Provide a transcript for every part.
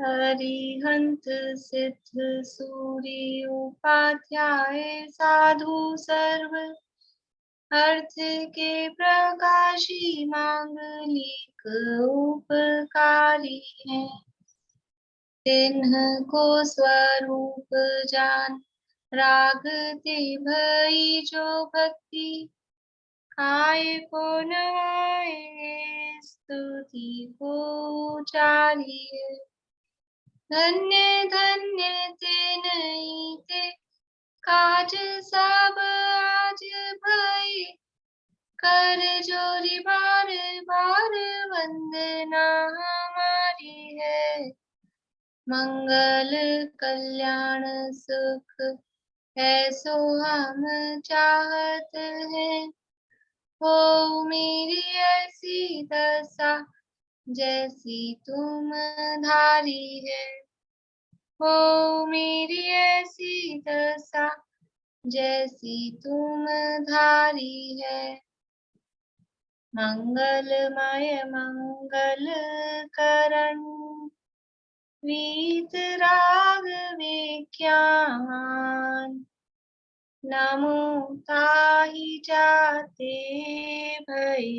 हरिहंत सिद्ध सूरी उपाध्याय साधु सर्व अर्थ के प्रकाशी मांगलिक उपकारी है। तिन्ह को स्वरूप जान रागते भई जो भक्ति आए को नवाए स्तुति को उचारिए। धन्य धन्य ते नहीं ते काज सब आज भई कर जोरी बार बार वंदना हमारी है। मंगल कल्याण सुख ऐसो हम चाहत हैं। हो मेरी ऐसी दशा जैसी तुम धारी है। हो मेरी ऐसी दशा जैसी तुम धारी है। मंगलमय मंगल करण वीत राग विज्ञान नमो ताहि जाते भई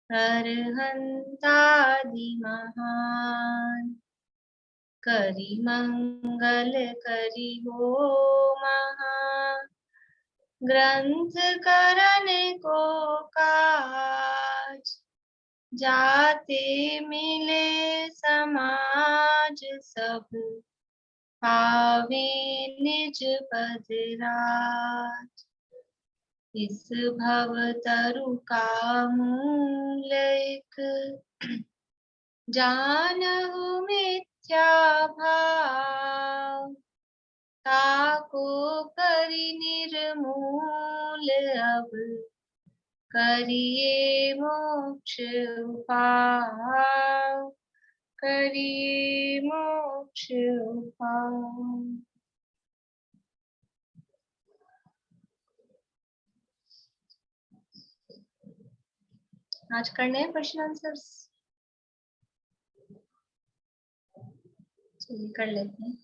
अरहंतादि महान। करी मंगल करी हो महा ग्रंथ करन को काज जाते मिले समाज सब पावे निज पद राज। इस भव तरु का मूल एक जानहु मिथ्या भाव ताको करि निर्मूल अब करिए मोक्ष उपाय करिए मोक्ष उपाय। आज करने हैं क्वेश्चन आंसर्स। चलिए कर लेते हैं।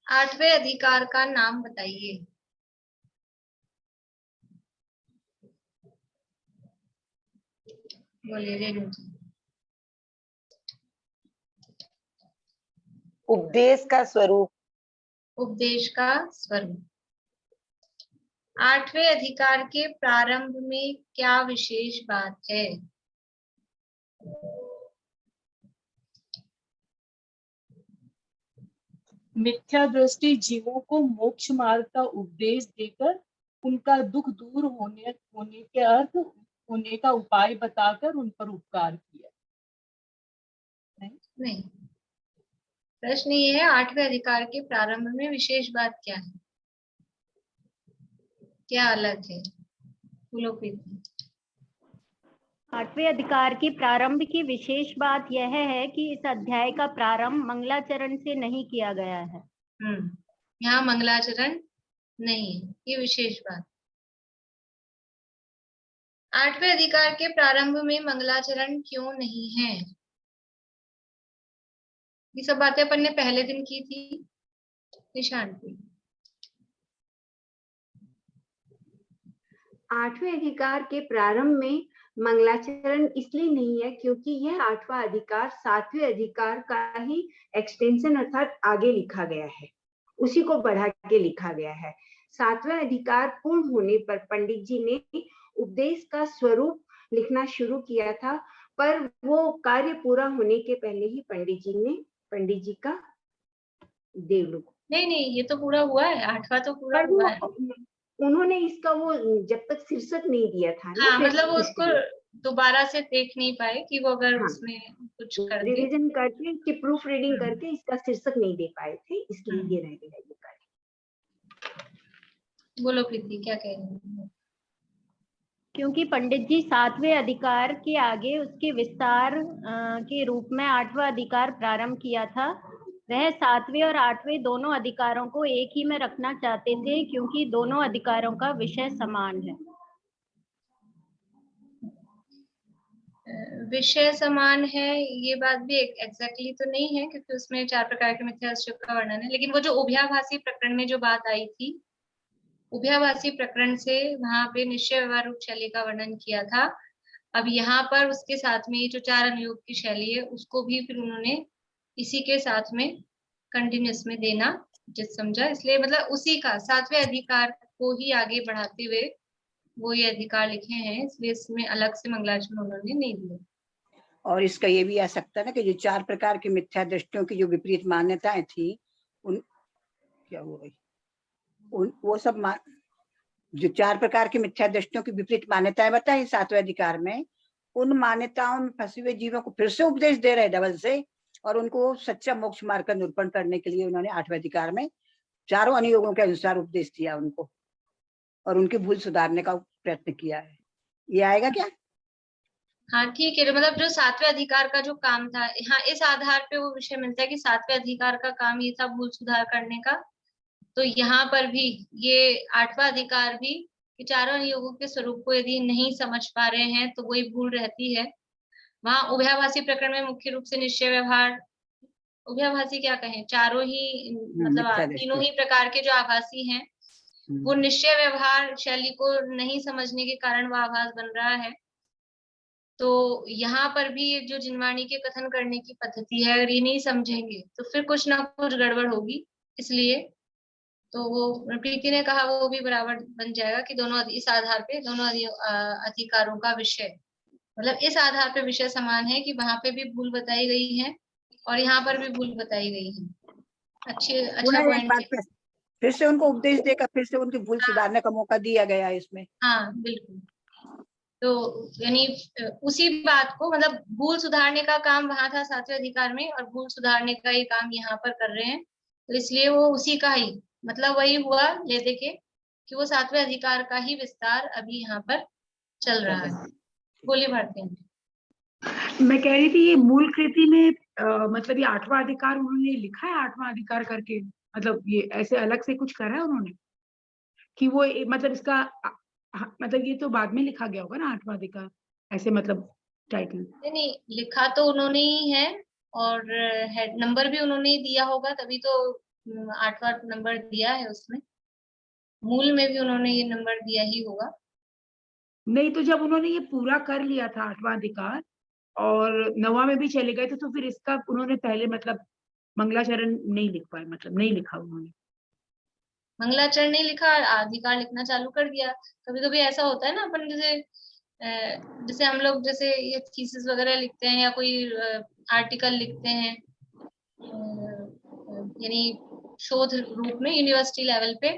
आठवें अधिकार का नाम बताइए। बोलिए रेणु जी। उपदेश का स्वरूप। उपदेश का स्वरूप। आठवें अधिकार के प्रारंभ में क्या विशेष बात है? मिथ्या दृष्टि जीवों को मोक्ष मार्ग का उपदेश देकर उनका दुख दूर होने के अर्थ होने का उपाय बताकर उन पर उपकार किया। नहीं, प्रश्न ये है आठवें अधिकार के प्रारंभ में विशेष बात क्या है, क्या अलग है? आठवें अधिकार की प्रारंभ की विशेष बात यह है कि इस अध्याय का प्रारंभ मंगलाचरण से नहीं किया गया है। यहाँ मंगलाचरण नहीं है, ये विशेष बात। आठवें अधिकार के प्रारंभ में मंगलाचरण क्यों नहीं है? ये सब बातें अपन ने पहले दिन की थी। निशान की आठवें अधिकार के प्रारंभ में मंगलाचरण इसलिए नहीं है क्योंकि यह आठवां अधिकार सातवें अधिकार का ही एक्सटेंशन अर्थात आगे लिखा गया है, उसी को बढ़ा के लिखा गया है। सातवें अधिकार पूर्ण होने पर पंडित जी ने उपदेश का स्वरूप लिखना शुरू किया था, पर वो कार्य पूरा होने के पहले ही पंडित जी का देवलोक। नहीं, ये तो पूरा हुआ है, आठवां तो पूरा हुआ है। उन्होंने इसका वो जब तक शीर्षक नहीं दिया था ना, हाँ, मतलब वो उसको दोबारा से देख नहीं पाए कि वो अगर उसमें कुछ कर रिवीजन करके कि प्रूफ रीडिंग करके इसका शीर्षक नहीं दे पाए थे, इसलिए रह गया ये कार्य। बोलो प्रीति, क्या कह रही है? क्योंकि पंडित जी सातवें अधिकार के आगे उसके विस्तार के रूप में आठवां अधिकार प्रारंभ किया था, वह 7वें और 8वें दोनों अधिकारों को एक ही में रखना चाहते थे क्योंकि दोनों अधिकारों का विषय समान है। विषय समान है, ये बात भी एग्जैक्टली तो नहीं है क्योंकि उसमें 4 प्रकार के मिथ्यादृष्टियों का वर्णन है, लेकिन वो जो उभयाभासी प्रकरण में जो बात आई थी, उभयाभासी प्रकरण से वहां पे निश्चय व्यवहार रूप शैली का वर्णन किया था। अब यहाँ पर उसके साथ में ये जो 4 अनुयोग की शैली है उसको भी फिर उन्होंने इसी के साथ में कंटिन्यूस में देना जिस समझा, इसलिए मतलब उसी का 7वें अधिकार को ही आगे बढ़ाते हुए वो ये अधिकार लिखे हैं, इसलिए इसमें अलग से मंगलाचरण उन्होंने नहीं दिए। और इसका ये भी आ सकता है ना कि जो 4 प्रकार की मिथ्या दृष्टियों की जो विपरीत मान्यताएं थी, उन क्या हुआ भाई, उन वो सब जो 4 प्रकार की मिथ्या दृष्टियों की विपरीत मान्यताएं बताई 7वें अधिकार में, उन मान्यताओं में फंसे हुए जीवों को फिर से उपदेश दे रहे डबल से, और उनको सच्चा मोक्ष मार्ग का निरूपण करने के लिए उन्होंने 8वें अधिकार में चारों अनुयोगों के अनुसार उपदेश दिया उनको, और उनकी भूल सुधारने का प्रयत्न किया है। ये आएगा क्या? हाँ ठीक है, मतलब जो 7वें अधिकार का जो काम था, हाँ इस आधार पे वो विषय मिलता है कि 7वें अधिकार का काम ये था भूल सुधार करने का, तो यहाँ पर भी ये 8वां अधिकार भी कि चारों अनुयोगों के स्वरूप को यदि नहीं समझ पा रहे हैं तो वही भूल रहती है। वहां उभयाभासी प्रकरण में मुख्य रूप से निश्चय व्यवहार, उभयाभासी क्या कहें, चारों ही मतलब तीनों ही प्रकार के जो आभासी हैं वो निश्चय व्यवहार शैली को नहीं समझने के कारण वह आभास बन रहा है। तो यहाँ पर भी ये जो जिनवाणी के कथन करने की पद्धति है, अगर ये नहीं समझेंगे तो फिर कुछ ना कुछ गड़बड़ होगी, इसलिए तो वो प्रीति ने कहा वो भी बराबर बन जाएगा कि दोनों इस आधार पे दोनों अधिकारों का विषय, मतलब इस आधार पे विषय समान है कि वहां पे भी भूल बताई गई है और यहाँ पर भी भूल बताई गई है। अच्छा पॉइंट। फिर से उनको उपदेश देकर फिर से उनकी भूल सुधारने का मौका दिया गया है इसमें। हाँ बिल्कुल, तो यानी उसी बात को, मतलब भूल सुधारने का काम वहां था 7वें अधिकार में और भूल सुधारने का ये काम यहाँ पर कर रहे हैं, तो इसलिए वो उसी का ही मतलब वही हुआ ले देखे कि वो 7वें अधिकार का ही विस्तार अभी यहाँ पर चल रहा है। बोलिए भारती। मैं कह रही थी ये मूल कृति में मतलब ये 8वां अधिकार उन्होंने लिखा है 8वां अधिकार करके, मतलब ये ऐसे अलग से कुछ करा है उन्होंने कि वो मतलब इसका मतलब ये तो बाद में लिखा गया होगा ना 8वां अधिकार ऐसे, मतलब टाइटल नहीं लिखा तो उन्होंने ही है और हेड नंबर भी उन्होंने ही दिया होगा, तभी तो 8वां नंबर दिया है उसमें, मूल में भी उन्होंने ये नंबर दिया ही होगा। नहीं तो जब उन्होंने ये पूरा कर लिया था 8वां अधिकार और 9वां में भी चले गए थे तो फिर इसका उन्होंने पहले मतलब मंगलाचरण नहीं लिख पाए, मतलब नहीं लिखा उन्होंने। मंगलाचरण नहीं लिखा, अधिकार लिखना चालू कर दिया। कभी कभी ऐसा होता है ना, अपन जैसे हम लोग जैसे ये थीसिस वगैरह लिखते हैं या कोई आर्टिकल लिखते हैं, यानी शोध रूप में यूनिवर्सिटी लेवल पे,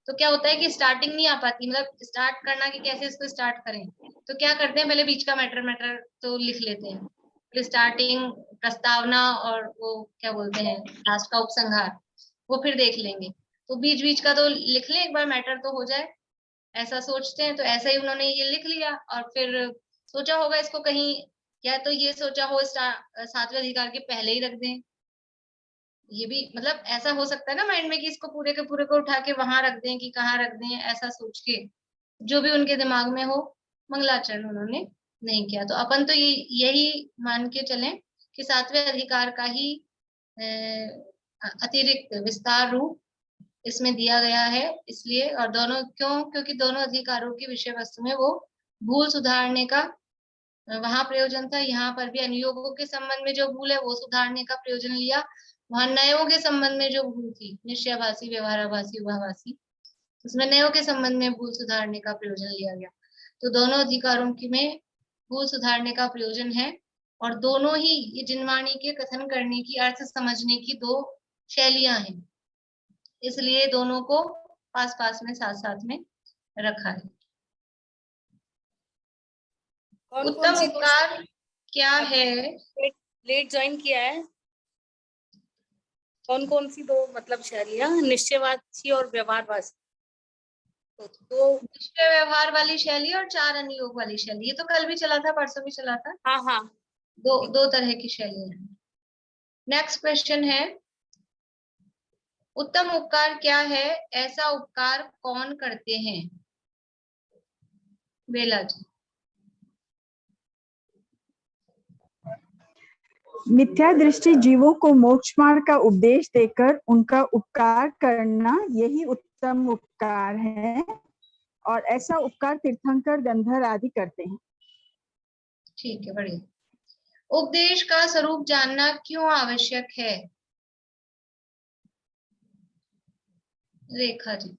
तो क्या होता है कि स्टार्टिंग नहीं आ पाती, मतलब स्टार्ट करना कि कैसे इसको स्टार्ट करें, तो क्या करते हैं पहले बीच का मैटर तो लिख लेते हैं, फिर स्टार्टिंग प्रस्तावना और वो क्या बोलते हैं लास्ट का उपसंहार वो फिर देख लेंगे, तो बीच बीच का तो लिख लें एक बार, मैटर तो हो जाए, ऐसा सोचते हैं। तो ऐसा ही उन्होंने ये लिख लिया और फिर सोचा होगा इसको कहीं, या तो ये सोचा हो 7वें अधिकार के पहले ही रख दें, ये भी मतलब ऐसा हो सकता है ना माइंड में कि इसको पूरे के पूरे को उठा के वहां रख दें कि कहाँ रख दें, ऐसा सोच के जो भी उनके दिमाग में हो, मंगलाचरण उन्होंने नहीं किया। तो अपन तो यही मान के चलें कि 7वें अधिकार का ही अतिरिक्त विस्तार रूप इसमें दिया गया है, इसलिए, और दोनों क्योंकि दोनों अधिकारों की विषय वस्तु में वो भूल सुधारने का वहां प्रयोजन था, यहाँ पर भी अनुयोगों के संबंध में जो भूल है वो सुधारने का प्रयोजन लिया, वहां नयों के संबंध में जो भूल थी निश्चयाभासी व्यवहाराभासी उभाभासी, उसमें नयों के संबंध में भूल सुधारने का प्रयोजन लिया गया। तो दोनों अधिकारों की में भूल सुधारने का प्रयोजन है और दोनों ही ये जिनवाणी के कथन करने की, अर्थ समझने की 2 शैलियां हैं, इसलिए दोनों को पास पास में साथ साथ में रखा है। उत्तम उपकार क्या है? लेट ज्वाइन किया है, कौन कौन सी 2 मतलब शैलियां, निश्चयवाची और व्यवहारवाची? तो निश्चय व्यवहार वाली शैली और 4 अनुयोग वाली शैली, ये तो कल भी चला था, परसों भी चला था। हाँ, दो तरह की शैलियां हैं। नेक्स्ट क्वेश्चन है, उत्तम उपकार क्या है, ऐसा उपकार कौन करते हैं? बेला जी। मिथ्या दृष्टि जीवों को मोक्ष मार्ग का उपदेश देकर उनका उपकार करना यही उत्तम उपकार है, और ऐसा उपकार तीर्थंकर गंधर आदि करते हैं। ठीक है, बढ़िया। उपदेश का स्वरूप जानना क्यों आवश्यक है? रेखा जी।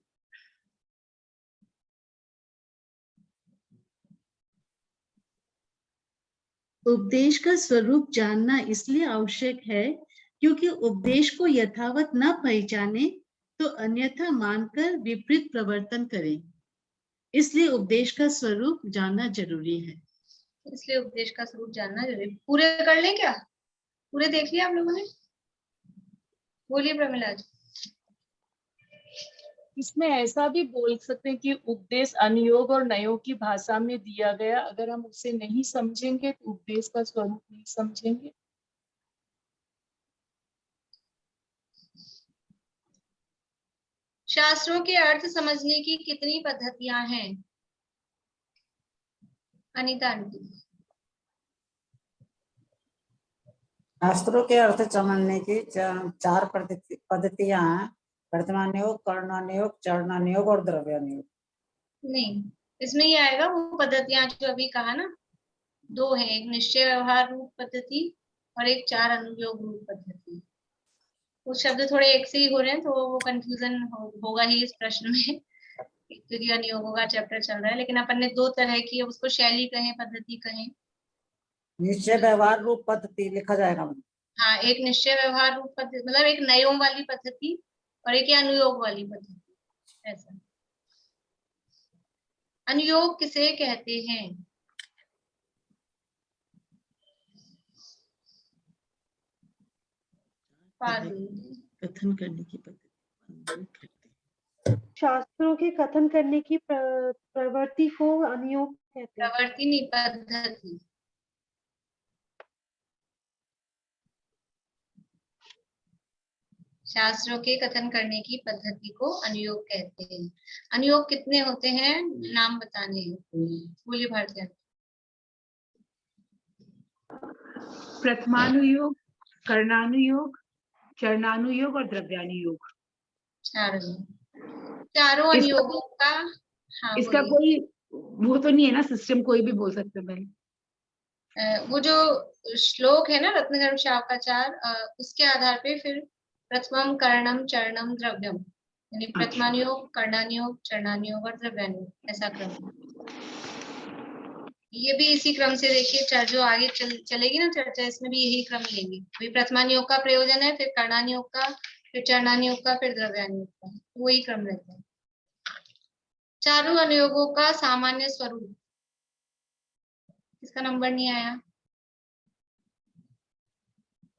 उपदेश का स्वरूप जानना इसलिए आवश्यक है क्योंकि उपदेश को यथावत न पहचाने तो अन्यथा मानकर विपरीत प्रवर्तन करें। इसलिए उपदेश का स्वरूप जानना जरूरी है। इसलिए उपदेश का स्वरूप जानना जरूरी। पूरे कर लें क्या? पूरे देख लिया आप लोगों ने? बोलिए प्रमिला जी। इसमें ऐसा भी बोल सकते हैं कि उपदेश अनुयोग और नयोग की भाषा में दिया गया, अगर हम उसे नहीं समझेंगे तो उपदेश का स्वरूप नहीं समझेंगे। शास्त्रों के अर्थ समझने की कितनी पद्धतियां हैं? अनीता आंटी। शास्त्रों के अर्थ समझने की चार पद्धतियां हैं: वर्तमान योग, कर्णन योग, चरणन योग और द्रव्यान योग। नहीं, इसमें ही आएगा वो पद्धतियां जो अभी कहा ना, दो है, एक निश्चय व्यवहार रूप पद्धति और एक चार अनुयोग रूप पद्धति। वो शब्द थोड़े एक से ही हो रहे हैं तो वो कंफ्यूजन होगा ही इस प्रश्न में, क्योंकि अनुयोगों का चैप्टर चल रहा है। लेकिन अपन ने दो तरह की, उसको शैली कहें, पद्धति कहें। निश्चय व्यवहार रूप पद्धति लिखा जाएगा। हाँ, एक निश्चय व्यवहार रूप पद्धति मतलब एक नयों वाली पद्धति और एक अनुयोग वाली पद्धति, ऐसा। अनुयोग किसे कहते हैं? कथन करने की पद्धति। शास्त्रों के कथन करने की प्रवृत्ति को अनुयोग कहते हैं। प्रवृत्ति नहीं, पद्धति। शास्त्रों के कथन करने की पद्धति को अनुयोग कहते हैं। अनुयोग कितने होते हैं, नाम बताने हैं। बोलिए भारतीय। प्रथमानुयोग, कर्णानुयोग, चरणानुयोग और द्रव्यानुयोग। चारों अनुयोगों का। हाँ, इसका कोई वो तो नहीं है ना सिस्टम, कोई भी बोल सकते हैं। वो जो श्लोक है ना रत्नगर्भ शावकाचार, उसके आधार पे फिर प्रथमम कर्णम चरणम द्रव्यम, यानी प्रथमानुयोग, कर्णानुयोग, चरणानुयोग और द्रव्यानुयोग, ऐसा क्रम। ये भी इसी क्रम से देखिए, जो आगे चलेगी ना चर्चा, इसमें भी यही क्रम लेंगे। अभी प्रथमानुयोग का प्रयोजन है, फिर कर्णानुयोग का, फिर चरणानुयोग का, फिर द्रव्यानुयोग का, वही क्रम रहता है। चारों अनुयोगों का सामान्य स्वरूप। इसका नंबर नहीं आया,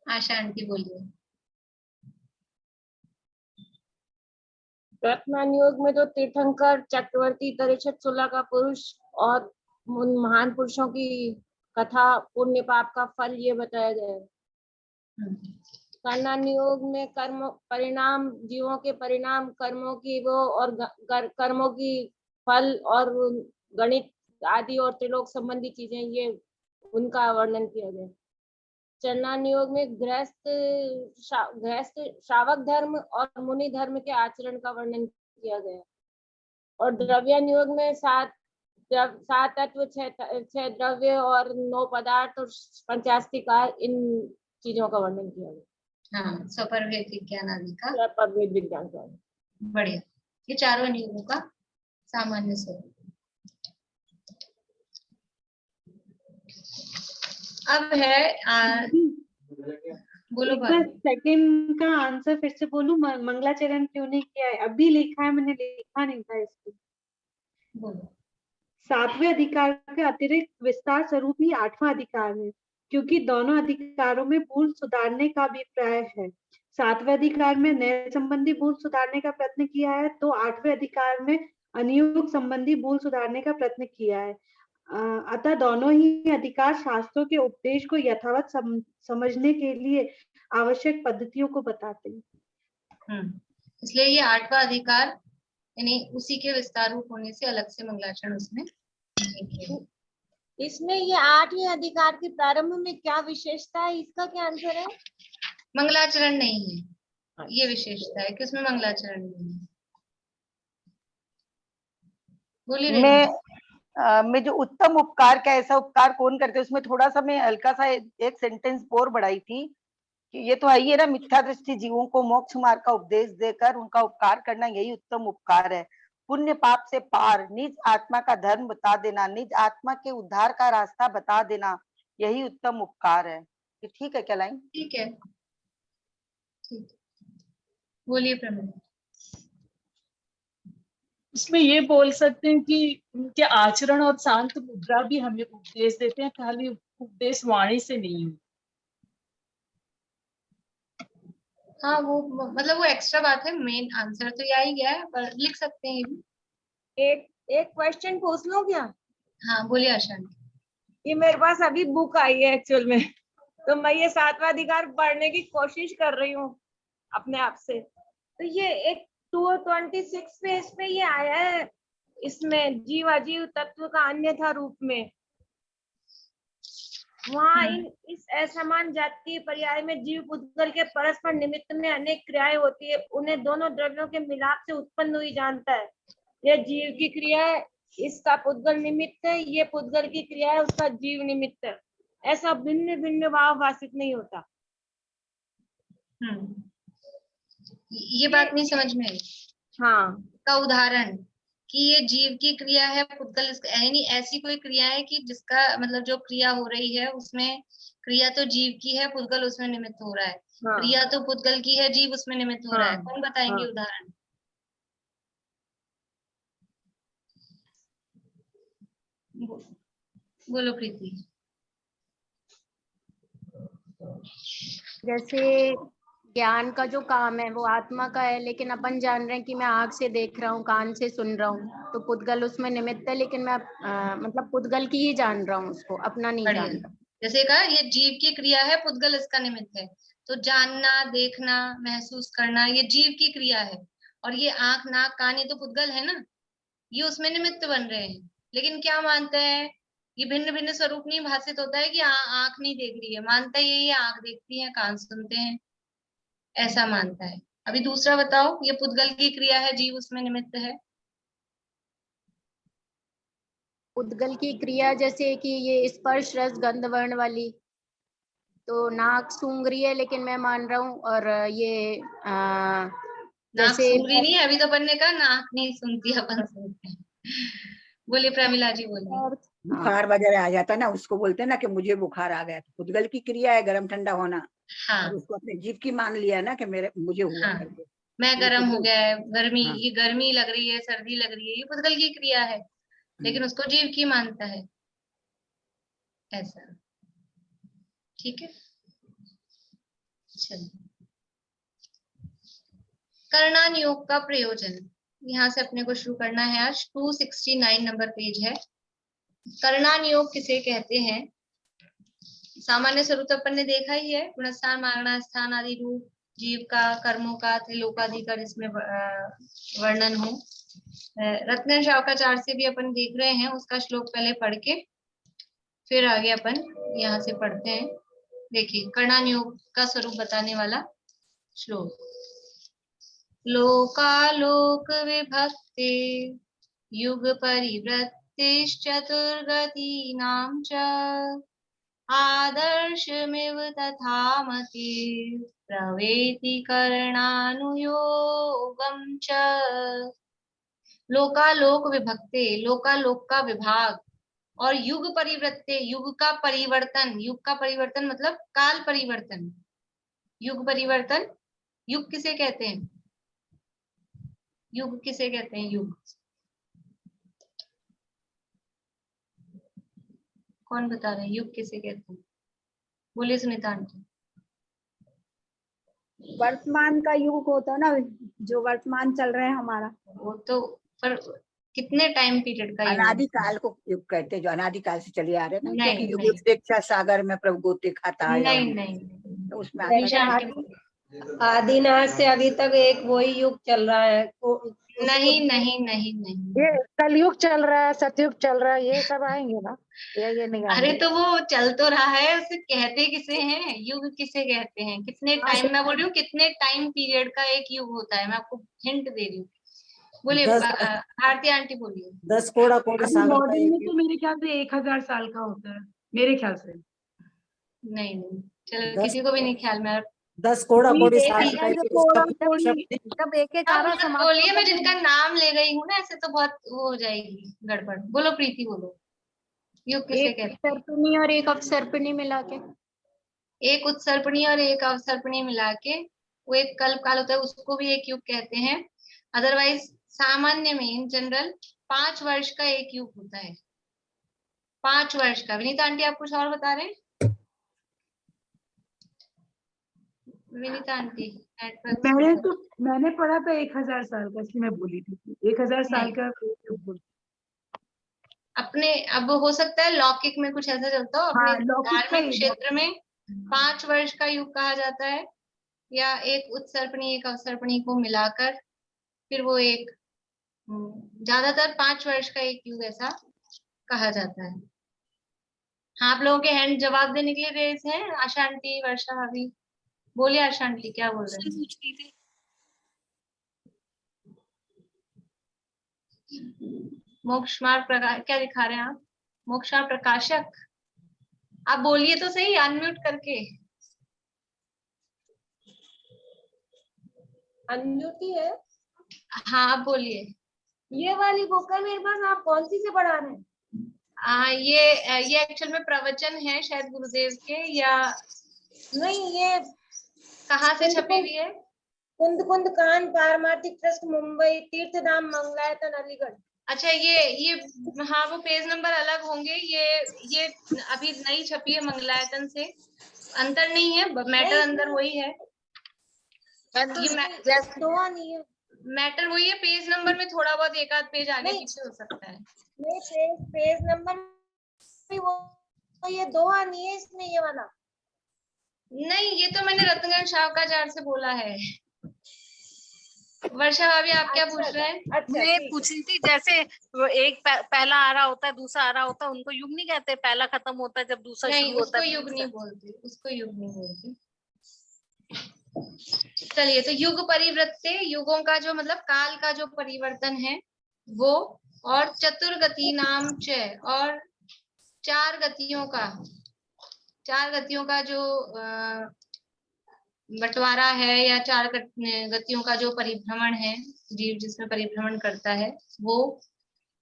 आशा आंटी बोलिए। प्रथमानुयोग में जो तीर्थंकर, चक्रवर्ती, दरिक्षत, सुला का पुरुष और महान पुरुषों की कथा, पुण्य पाप का फल ये बताया गया है। कर्णानुयोग में कर्म परिणाम, जीवों के परिणाम, कर्मों की वो और कर्मों की फल और गणित आदि और त्रिलोक संबंधी चीजें, ये उनका वर्णन किया गया। चरणानुयोग में गृहस्थ श्रावक धर्म और मुनि धर्म के आचरण का वर्णन किया गया। और द्रव्यानुयोग में सात तत्व, छह द्रव्य और 9 पदार्थ और 85 इन चीजों का वर्णन किया गया। हाँ, स्वपरवेद विज्ञान आदि का। स्वपरवेद विज्ञान का। बढ़िया। ये चारों अनुयोगों का सामान्य स्वरूप। अब है बोलो। सेकंड का आंसर फिर से बोलूं, मंगलाचरण क्यों नहीं किया है? अभी लिखा है, मैंने लिखा नहीं था इसको। बोलो। 7वें अधिकार के अतिरिक्त विस्तार स्वरूप ही 8वां अधिकार है, क्योंकि दोनों अधिकारों में भूल सुधारने का अभिप्राय है। 7वें अधिकार में न्याय संबंधी भूल सुधारने का प्रयत्न किया है, तो 8वें अधिकार में अनुयोग संबंधी भूल सुधारने का प्रयत्न किया है। अतः दोनों ही अधिकार शास्त्रों के उपदेश को यथावत समझने के लिए आवश्यक पद्धतियों को बताते हैं। इसलिए ये 8वां अधिकार यानी उसी के विस्तार रूप होने से अलग से मंगलाचरण उसमें नहीं किया। इसमें ये 8वें अधिकार के प्रारंभ में क्या विशेषता है, इसका क्या आंसर है? मंगलाचरण नहीं है, ये विशेषता है कि उसमें मंगलाचरण नहीं है। बोलिए रेणु। मैं जो उत्तम उपकार का ऐसा उपकार कौन करते हैं, उसमें थोड़ा सा मैं हल्का सा एक सेंटेंस और बढ़ाई थी कि ये तो है ही है ना, मिथ्या दृष्टि जीवों को मोक्ष मार्ग का उपदेश देकर उनका उपकार करना यही उत्तम उपकार है। पुण्य पाप से पार निज आत्मा का धर्म बता देना, निज आत्मा के उद्धार का रास्ता बता देना, यही उत्तम उपकार है। ये ठीक है क्या लाइन? ठीक है, ठीक। बोलिए प्रमिला। इसमें ये बोल सकते हैं कि उनके आचरण और शांत मुद्रा भी हमें उपदेश देते हैं, खाली उपदेश वाणी से नहीं है। हाँ वो मतलब वो एक्स्ट्रा बात है, मेन आंसर तो यही गया है, पर लिख सकते हैं ये भी। एक क्वेश्चन पूछ लूं क्या? हाँ बोलिए आशा। ये मेरे पास अभी बुक आई है एक्चुअल में, तो मैं ये 7वां अधिकार पढ़ने की कोशिश कर रही हूँ अपने आप से। तो ये एक 226 पेज पे ये आया है, इसमें जीव अजीव तत्व का अन्यथा रूप में। वहाँ इस असमान जाति पर्याय में जीव पुद्गल के परस्पर निमित्त में अनेक क्रियाएं होती है, उन्हें दोनों द्रव्यों के मिलाप से उत्पन्न हुई जानता है। यह जीव की क्रिया है, इसका पुद्गल निमित्त है, ये पुद्गल की क्रिया है, उसका जीव निमित्त है। ऐसा भिन्न भिन्न भाव भाषित नहीं होता। ये बात नहीं समझ में आई। हाँ, का उदाहरण कि ये जीव की क्रिया है, पुद्गल यानी ऐसी कोई क्रिया है कि जिसका मतलब जो क्रिया हो रही है उसमें क्रिया तो जीव की है, पुद्गल उसमें निमित्त हो रहा है। हाँ। क्रिया तो पुद्गल की है, जीव उसमें निमित्त हो रहा है। हाँ, कौन बताएंगे हाँ। उदाहरण? बोलो प्रीति। जैसे ज्ञान का जो काम है वो आत्मा का है, लेकिन अपन जान रहे हैं कि मैं आँख से देख रहा हूँ, कान से सुन रहा हूँ, तो पुद्गल उसमें निमित्त है, लेकिन मैं मतलब पुद्गल की ही जान रहा हूँ, उसको अपना नहीं जान रहा। जैसे कहा ये जीव की क्रिया है, पुद्गल इसका निमित्त है, तो जानना, देखना, महसूस करना ये जीव की क्रिया है, और ये आंख, नाक, कान ये तो पुद्गल है ना, ये उसमें निमित्त बन रहे हैं। लेकिन क्या मानता है, ये भिन्न भिन्न स्वरूप नहीं भाषित होता है कि आंख नहीं देख रही है, मानता है ये आंख देखती है, कान सुनते हैं, ऐसा मानता है। अभी दूसरा बताओ, ये पुद्गल की क्रिया है, जीव उसमें निमित्त है। पुद्गल की क्रिया जैसे कि ये स्पर्श रस गंध वर्ण वाली, तो नाक सूंघ रही है लेकिन मैं मान रहा हूँ, और ये नाक सूंघ रही नहीं है, अभी तो अपन ने कहा नाक नहीं सुनती, अपन सुनते हैं। बोलिए प्रमिला जी, बोलिए। बुखार वगैरह आ जाता है ना, उसको बोलते हैं ना कि मुझे बुखार आ गया, तो पुद्गल की क्रिया है गर्म ठंडा होना। हाँ। और उसको अपने जीव की मान लिया ना कि मुझे हुआ हाँ। करके। मैं गर्म हो गया है, गर्मी, हाँ। ये गर्मी लग रही है, सर्दी लग रही है, ये पुद्गल की क्रिया है, लेकिन उसको जीव की मानता है, ऐसा। ठीक है, चलिए। कर्णान योग का प्रयोजन, यहाँ से अपने को शुरू करना है आज। 269 नंबर पेज है। कर्णान योग किसे कहते हैं? सामान्य स्वरूप तो अपन ने देखा ही है, गुणस्थान, मागना स्थान आदि रूप, जीव का, कर्मों का, त्रिलोकाधिकार इसमें वर्णन हो। रत्न शावकाचार्य से भी अपन देख रहे हैं, उसका श्लोक पहले पढ़ के फिर आगे अपन यहाँ से पढ़ते हैं। देखिए, कर्णान योग का स्वरूप बताने वाला श्लोक। लोकालोक विभक्ते युग परिवृत्तिश्चतुर्गतीनां च आदर्शमिव तथा मति प्रवेति कर्णानुयोगं च। लोकालोक विभक्ते, लोकालोक का विभाग, और युग परिवृत्ते, युग का परिवर्तन, युग का परिवर्तन मतलब काल परिवर्तन, युग परिवर्तन। युग किसे कहते हैं? युग किसे कहते हैं? युग कौन बता रहे हैं? युग किसे कहते हैं? बोलिए सुनीता आंटी। वर्तमान का युग होता है ना, जो वर्तमान चल रहा है हमारा, वो तो पर कितने टाइम पीरियड का? अनादिकाल को युग कहते हैं, जो अनादिकाल से चले आ रहे हैं ना, नहीं, क्योंकि युग नहीं। शिक्षा सागर में प्रभु गोते खाता है, नहीं, नहीं, तो उसमें आदिनाथ से अभी तक एक वही युग चल रहा है। नहीं नहीं नहीं नहीं, ये कलयुग चल रहा है, सतयुग चल रहा है, ये सब आएंगे ना, ये नहीं अरे आएंगे। तो वो चल तो रहा है, उसे कहते किसे हैं, युग किसे कहते हैं, कितने हाँ, टाइम, मैं बोल रही हूँ कितने टाइम पीरियड का एक युग होता है, मैं आपको हिंट दे रही हूँ। बोलिए 10 भारती आंटी बोलिए। 10 कोड़ा कोड़ी अभी सागर का मॉडर्न एक में तो मेरे ख्याल से 1000 साल का होता है, मेरे ख्याल से। नहीं नहीं, चलो 10 किसी को भी नहीं ख्याल में। 10 कोड़ा कोड़ी एक सागर का हजार जो एक कोड़ा शब्द कोड़ी, शब्द जब एक एक आप आरा मत समाप्त बोलिए, मैं होगा जिनका नाम ले गई हूँ ना, ऐसे तो बहुत वो हो जाएगी गड़बड़। बोलो प्रीति, बोलो युग किसे एक कहते हैं। सर्पिणी और एक अपसर्पिणी मिला के। एक उत्सर्पणी और एक अवसर्पणी मिला के वो एक कल्प काल होता है, उसको भी एक युग कहते हैं। अदरवाइज सामान्य में इन जनरल 5 वर्ष का एक युग होता है, 5 वर्ष का। विनीता आंटी आप कुछ और बता रहे हैं? विनीता आंटी नेटवर्क मैंने पढ़ा था 1000 साल का, इसलिए मैं बोली थी 1000 साल का अपने, अब हो सकता है लौकिक में कुछ ऐसा चलता हो, अपने हाँ, लौकिक का धार्मिक ही क्षेत्र में 5 वर्ष का युग कहा जाता है, या एक उत्सर्पणी एक अवसर्पणी को मिलाकर फिर वो एक, ज्यादातर 5 वर्ष का एक युग ऐसा कहा जाता है। हाँ, आप लोगों के हैंड जवाब देने के लिए रेज हैं। आशा आंटी, वर्षा भाभी, बोलिए आशा आंटी क्या बोल रहे हैं? मोक्ष मार्ग प्रकाश क्या दिखा रहे हैं आप? मोक्ष मार्ग प्रकाशक, आप बोलिए तो सही अनम्यूट करके। अनम्यूट ही है। हाँ आप बोलिए। ये वाली बुक है मेरे पास, आप कौन सी से पढ़ा रहे हैं? ये एक्चुअल में प्रवचन है शायद गुरुदेव के, या नहीं, ये कहाँ से छपी हुई है? कुंद कुंद कान पारमार्थिक ट्रस्ट मुंबई, तीर्थधाम मंगलायतन अलीगढ़। अच्छा, ये हाँ, वो पेज नंबर अलग होंगे। ये अभी नई छपी है मंगलायतन से, अंतर नहीं है, मैटर अंदर वही है। मैटर वही है, पेज नंबर में थोड़ा बहुत एक आध पेज आगे पीछे हो सकता है। नहीं, पेज नंबर भी वो, ये दोहा नहीं है इसमें, ये वाला नहीं, ये तो मैंने रत्नगंज शावकाचार्य से बोला है। वर्षा भाभी आप क्या पूछ रहे हैं? मैं पूछ रही थी, जैसे वो एक पहला आ रहा होता है, दूसरा आ रहा होता है, उनको युग नहीं कहते? पहला खत्म होता है जब दूसरा नहीं, शुरू होता उसको है। युग नहीं बोलते, उसको युग नहीं बोलते। चलिए, तो युग परिवृत्ते, युगों का जो मतलब काल का जो परिवर्तन है वो, और चतुर्गति नाम च, और 4 गतियों का जो बंटवारा है, या 4 गतियों का जो परिभ्रमण है, जीव जिसमें परिभ्रमण करता है, वो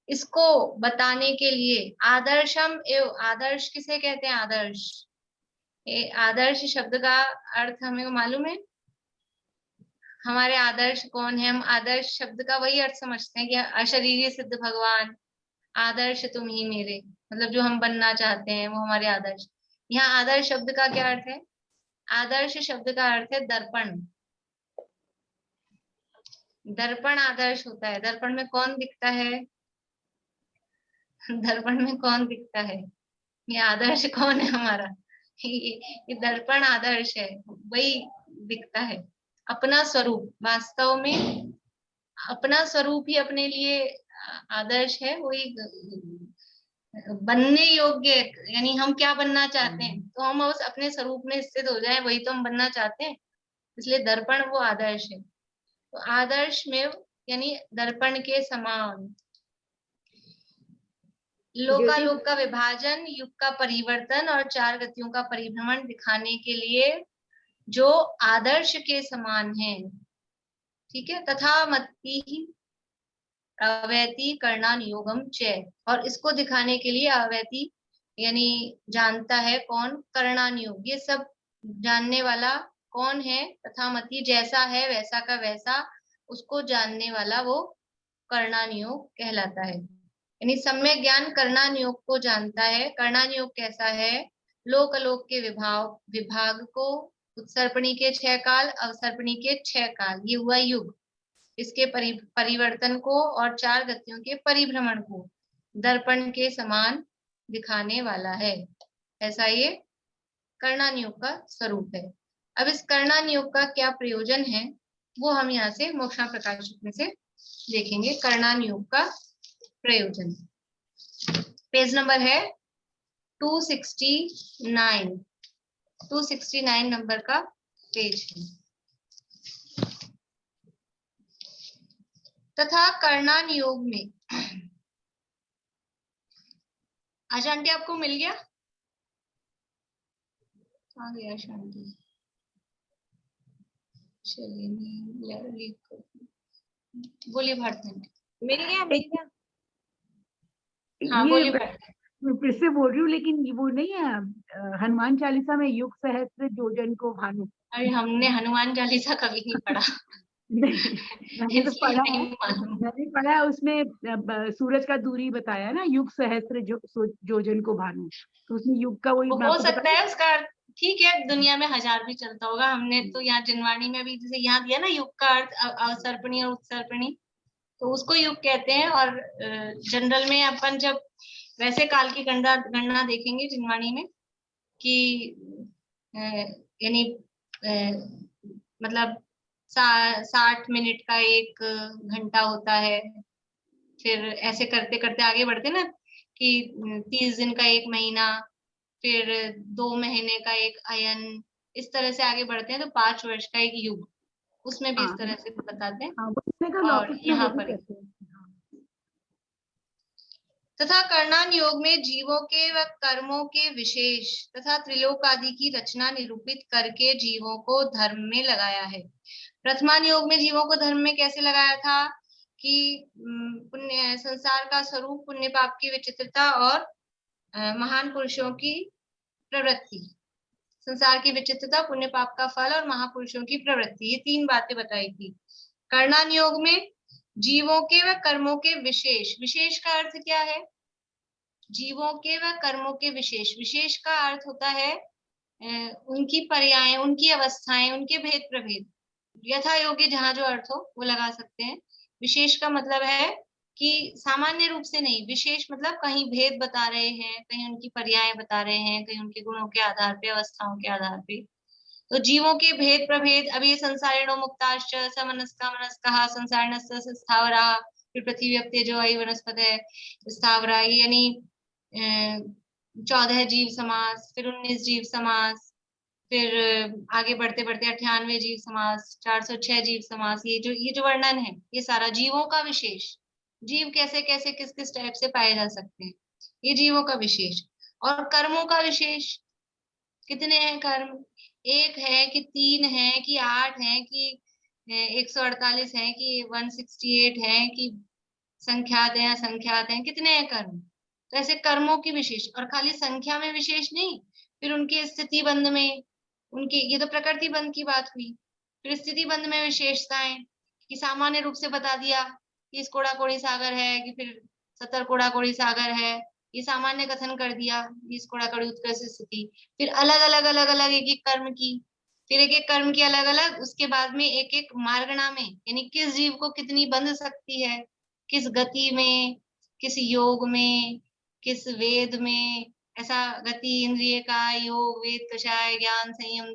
इसको बताने के लिए आदर्शम एवं, आदर्श किसे कहते हैं? आदर्श, आदर्श शब्द का अर्थ हमें मालूम है? हमारे आदर्श कौन है? हम आदर्श शब्द का वही अर्थ समझते हैं कि अशरीरी सिद्ध भगवान, आदर्श तुम ही मेरे, मतलब जो हम बनना चाहते हैं वो हमारे आदर्श। यहाँ आदर्श शब्द का क्या अर्थ है? आदर्श शब्द का अर्थ है दर्पण। दर्पण आदर्श होता है। दर्पण में कौन दिखता है? दर्पण में कौन दिखता है? ये आदर्श कौन है हमारा? ये दर्पण आदर्श है, वही दिखता है। अपना स्वरूप, वास्तव में अपना स्वरूप ही अपने लिए आदर्श है, वही बनने योग्य, यानी हम क्या बनना चाहते हैं, तो हम उस अपने स्वरूप में स्थित हो जाएं, वही तो हम बनना चाहते हैं, इसलिए दर्पण वो आदर्श है। तो आदर्श में यानी दर्पण के समान। लोकालोक का विभाजन, युग का परिवर्तन और 4 गतियों का परिभ्रमण दिखाने के लिए जो आदर्श के समान है, ठीक है। तथा मति अवैति करणान योगम च, और इसको दिखाने के लिए अवैति यानी जानता है कौन? करणान योग, ये सब जानने वाला कौन है? तथा मति जैसा है वैसा का वैसा, उसको जानने वाला वो करणान योग कहलाता है। यानी सम्यक ज्ञान करणान योग को जानता है। करणान योग कैसा है? लोक अलोक के विभाग को, उत्सर्पणी के 6 काल, अवसर्पणी के 6 काल, ये हुआ युग। इसके परिवर्तन को और 4 गतियों के परिभ्रमण को दर्पण के समान दिखाने वाला है। ऐसा ये करणान योग का स्वरूप है। अब इस कर्णान योग का क्या प्रयोजन है वो हम यहाँ से मोक्षा प्रकाशक में से देखेंगे। कर्णान योग का प्रयोजन पेज नंबर है 269 नंबर का पेज है। तथा कर्णान योग में आशा आंटी आपको मिल गया? आ गया शांति। चलिए बोलिए भारती आंटी। मिल गया हाँ ये बोलिए भारती। मैं फिर से बोल रही हूँ, लेकिन ये वो नहीं है हनुमान चालीसा में युग सहस्त्र जोजन को भानु। अरे हमने हनुमान चालीसा कभी नहीं पढ़ा। मैंने तो इसलिए पढ़ा है, नहीं मालूम। मैंने पढ़ा है उसमें सूरज का दूरी बताया ना, युग सहस्त्र जोजन को भानु, तो उसमें युग का वही वो मैं हो आपको सकता बता। है उसका अर्थ, ठीक है दुनिया में 1000 भी चलता होगा। हमने तो यहाँ जिनवाणी में भी जैसे यहाँ दिया ना युग का अर्थ अवसर्पणी और उत्सर्पणी, तो उसको युग कहते हैं। और जनरल में अपन जब वैसे काल की गणना देखेंगे जिनवाणी में कि यानी मतलब 60 मिनट का एक घंटा होता है। फिर ऐसे करते करते आगे बढ़ते ना कि 30 दिन का एक महीना, फिर 2 महीने का एक अयन, इस तरह से आगे बढ़ते हैं तो 5 वर्ष का एक युग, उसमें भी इस तरह से बताते हैं। और यहाँ पर तथा कर्णान योग में जीवों के व कर्मों के विशेष तथा त्रिलोक आदि की रचना निरूपित करके जीवों को धर्म में लगाया है। प्रथमान योग में जीवों को धर्म में कैसे लगाया था कि पुण्य संसार का स्वरूप, पुण्य पाप की विचित्रता और महान पुरुषों की प्रवृत्ति, संसार की विचित्रता, पुण्य पाप का फल और महापुरुषों की प्रवृत्ति, ये 3 बातें बताई थी। कर्णान योग में जीवों के व कर्मों के विशेष, विशेष का अर्थ क्या है? जीवों के व कर्मों के विशेष, विशेष का अर्थ होता है उनकी पर्याय, उनकी अवस्थाएं, उनके भेद प्रभेद, यथा योग्य जहाँ जो अर्थ हो वो लगा सकते हैं। विशेष का मतलब है कि सामान्य रूप से नहीं, विशेष मतलब कहीं भेद बता रहे हैं, कहीं उनकी पर्याय बता रहे हैं, कहीं उनके गुणों के आधार पे, अवस्थाओं के आधार पे। तो जीवों के भेद प्रभेद, अब ये संसारिणो मुक्ताश्च समनस्का मनस्कः संसारिणस्य स्थावरा, फिर पृथ्वी अप्यजो अयि वनस्पतयः स्थावरा, यानी 14 जीव समास, फिर 19 जीव समास, फिर आगे बढ़ते बढ़ते 98 जीव समास, 406 जीव समास, ये जो वर्णन है ये सारा जीवों का विशेष, जीव कैसे कैसे किस किस टाइप से पाए जा सकते हैं, ये जीवों का विशेष। और कर्मों का विशेष, कितने हैं कर्म? 1 है कि 3 है कि 8 है कि 148 है कि 168 है कि संख्यात है, असंख्यात है, कितने हैं कर्म? तो ऐसे कर्मों की विशेष, और खाली संख्या में विशेष नहीं, फिर उनके स्थिति बंध में, उनके, ये तो प्रकृति बंध की बात हुई, फिर स्थिति बंध में विशेषताएं कि सामान्य रूप से बता दिया कि इस कोड़ा कोड़ी सागर है कि फिर 70 कोड़ा कोड़ी सागर है, ये सामान्य कथन कर दिया, इस कोड़ा कोड़ी उत्कर्ष स्थिति। फिर अलग अलग अलग अलग एक एक कर्म की, फिर एक एक कर्म की अलग अलग, उसके बाद में एक एक मार्गणा में, यानी किस जीव को कितनी बंध सकती है, किस गति में, किस योग में, किस वेद में, ऐसा गति इंद्रिय का, योग, वेद, कषाय, ज्ञान, संयम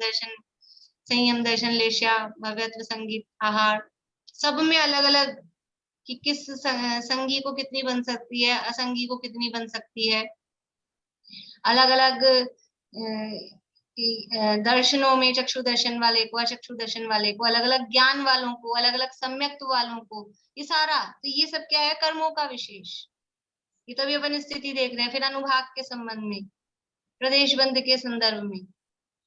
दर्शन, लेश्या, भव्यत्व, संगीत, आहार, सब में अलग अलग कि किस संगी को कितनी बन सकती है, असंगी को कितनी बन सकती है। अलग अलग दर्शनों में चक्षु दर्शन वाले को, अचक्षु दर्शन वाले को, अलग अलग ज्ञान वालों को, अलग अलग सम्यक्त्व वालों को, ये सारा, तो ये सब क्या है? कर्मों का विशेष। ये तभी अपन स्थिति देख रहे हैं। फिर अनुभाग के संबंध में, प्रदेश बंध के संदर्भ में,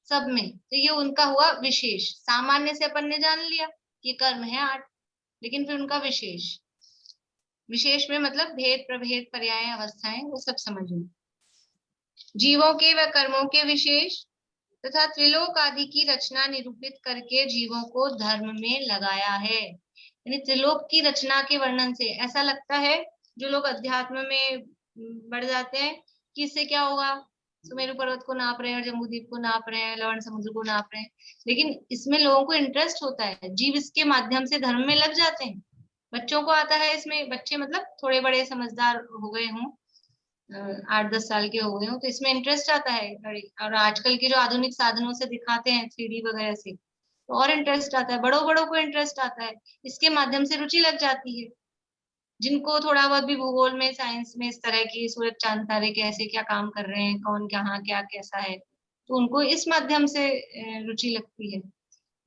सब में, तो ये उनका हुआ विशेष। सामान्य से अपन ने जान लिया कि कर्म है 8, लेकिन फिर उनका विशेष, विशेष में मतलब भेद प्रभेद पर्याय अवस्थाएं, वो सब समझो। जीवों के व कर्मों के विशेष तथा त्रिलोक आदि की रचना निरूपित करके जीवों को धर्म में लगाया है। यानी त्रिलोक की रचना के वर्णन से ऐसा लगता है, जो लोग अध्यात्म में बढ़ जाते हैं, कि इससे क्या होगा, सुमेरु पर्वत को नाप रहे हैं और जम्बूद्वीप को नाप रहे हैं, लवण समुद्र को नाप रहे हैं, लेकिन इसमें लोगों को इंटरेस्ट होता है, जीव इसके माध्यम से धर्म में लग जाते हैं। बच्चों को आता है इसमें, बच्चे मतलब थोड़े बड़े समझदार हो गए हों, 8-10 साल के हो गए हो, तो इसमें इंटरेस्ट आता है और आजकल के जो आधुनिक साधनों से दिखाते हैं 3D वगैरह से, तो और इंटरेस्ट आता है, बड़ों बड़ों को इंटरेस्ट आता है, इसके माध्यम से रुचि लग जाती है। जिनको थोड़ा बहुत भी भूगोल में, साइंस में इस तरह की सूरज चांद तारे कैसे क्या काम कर रहे हैं, कौन कहाँ क्या कैसा है, तो उनको इस माध्यम से रुचि लगती है।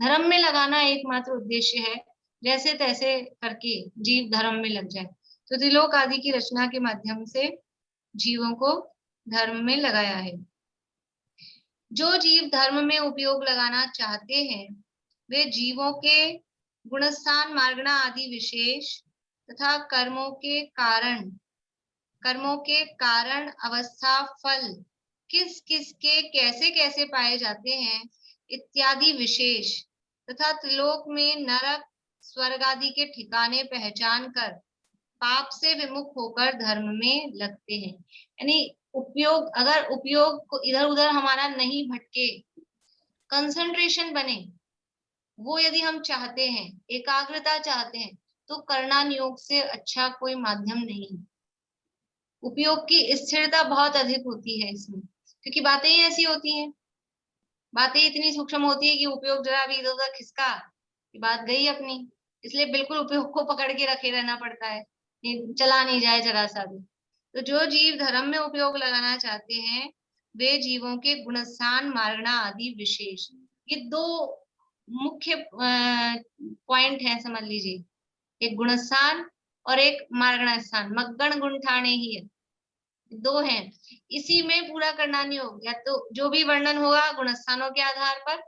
धर्म में लगाना एकमात्र उद्देश्य है, जैसे तैसे करके जीव धर्म में लग जाए। तो त्रिलोक आदि की रचना के माध्यम से जीवों को धर्म में लगाया है। जो जीव धर्म में उपयोग लगाना चाहते हैं वे जीवों के गुणस्थान, मार्गणा आदि विशेष तथा कर्मों के कारण अवस्था, फल किस किस के कैसे कैसे पाए जाते हैं इत्यादि विशेष तथा त्रिलोक में नरक, स्वर्ग आदि के ठिकाने पहचान कर पाप से विमुख होकर धर्म में लगते हैं। यानी उपयोग, अगर उपयोग को इधर उधर हमारा नहीं भटके, कंसंट्रेशन बने, वो यदि हम चाहते हैं, एकाग्रता चाहते हैं, तो करणान योग से अच्छा कोई माध्यम नहीं है। उपयोग की स्थिरता बहुत अधिक होती है इसमें, क्योंकि बातें ही ऐसी होती हैं, बातें इतनी सूक्ष्म होती है कि उपयोग जरा भी इधर उधर खिसका कि बात गई अपनी, इसलिए बिल्कुल उपयोग को पकड़ के रखे रहना पड़ता है, चला नहीं जाए जरा सा भी। तो जो जीव धर्म में उपयोग लगाना चाहते हैं वे जीवों के गुणस्थान, मार्गणा आदि विशेष, ये दो मुख्य पॉइंट है, समझ लीजिए, एक गुणस्थान और एक मार्गणा स्थान, मग्गण गुण ठाणे ही है, दो हैं, इसी में पूरा करना नहीं हो गया। तो जो भी वर्णन होगा गुणस्थानों के आधार पर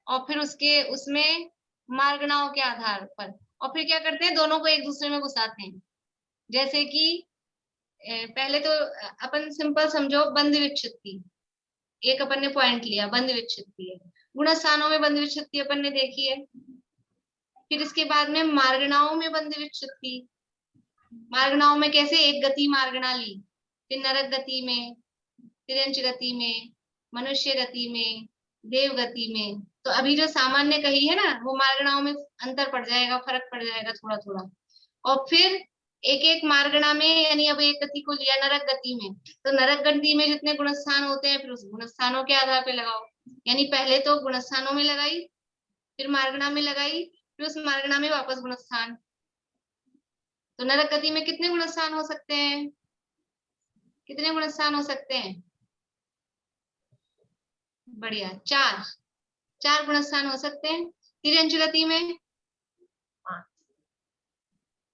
और फिर उसमें मार्गणाओं के आधार पर, और फिर क्या करते हैं, दोनों को एक दूसरे में घुसाते हैं। जैसे कि पहले तो अपन सिंपल समझो, बंद विच्छित्ति, एक अपन ने पॉइंट लिया, बंद विच्छित्ति है, गुणस्थानों में बंद विच्छित्ति अपन ने देखी है। फिर इसके बाद में मार्गणाओं में बंद विच्छित्ति, मार्गणाओं में कैसे, एक गति मार्गणा ली, फिर नरक गति में, तिर्यंच गति में, मनुष्य गति में, देव गति में। तो अभी जो सामान्य कही है ना, वो मार्गणाओं में अंतर पड़ जाएगा, फर्क पड़ जाएगा थोड़ा थोड़ा। और फिर एक एक मार्गणा में, यानी अब एक गति को लिया नरक गति में, तो नरक गति में जितने गुणस्थान होते हैं फिर उस गुणस्थानों के आधार पे लगाओ, यानी पहले तो गुणस्थानों में लगाई, फिर मार्गणा में लगाई, फिर उस मार्गणा में वापस गुणस्थान। तो नरक गति में कितने गुणस्थान हो सकते हैं, कितने गुणस्थान हो सकते हैं, बढ़िया, 4 गुणस्थान हो सकते हैं। तिर्यंच गति में